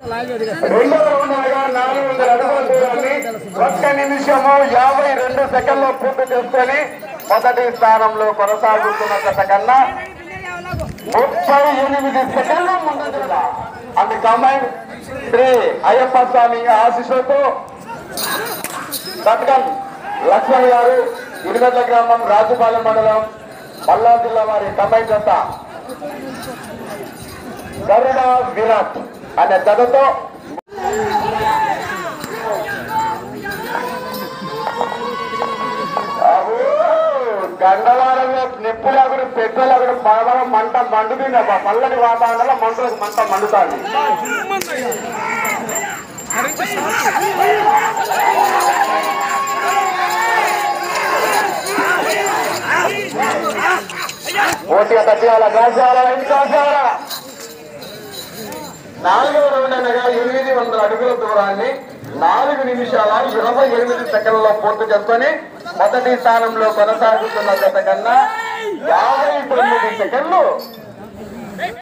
రెండవ రౌండ్ అనగా 400 అడుగుల దూరాన్ని 1 నిమిషము 52 సెకండ్లో పూర్తి చేసుకొని మొదటి స్థానంలో కొనసాగుతున్న జత కన్నా 38 సెకండ్ల ముందంజలో అండ్ కమాండ్ శ్రీ అయ్యప్ప స్వామి ఆశీస్సులతో సత్కన్ లక్ష్మణ్ గారు ఇరుగడ్ల గ్రామం రాజుపాలెం మండలం పల్నాడు జిల్లా వారి కమాండ్ జత గరుడ విరాట్ అనే జతతో గండవారంలో నిప్పులాగుడు పెట్రోలాగుడు బాగా మంట మండుతుంది పల్లటి వాతావరణంలో మంటలకు మంట మండుతుంది. పోటీగా తగ్గేయాల కాసేయాల కాసేయాల 4వ రౌండ్ అనగా 800 అడుగుల దూరాన్ని 4 నిమిషాల 28 సెకండ్లలో పూర్తి చేసుకొని మొదటి స్థానంలో కొనసాగుతున్న జత కన్నా 59 సెకండ్లు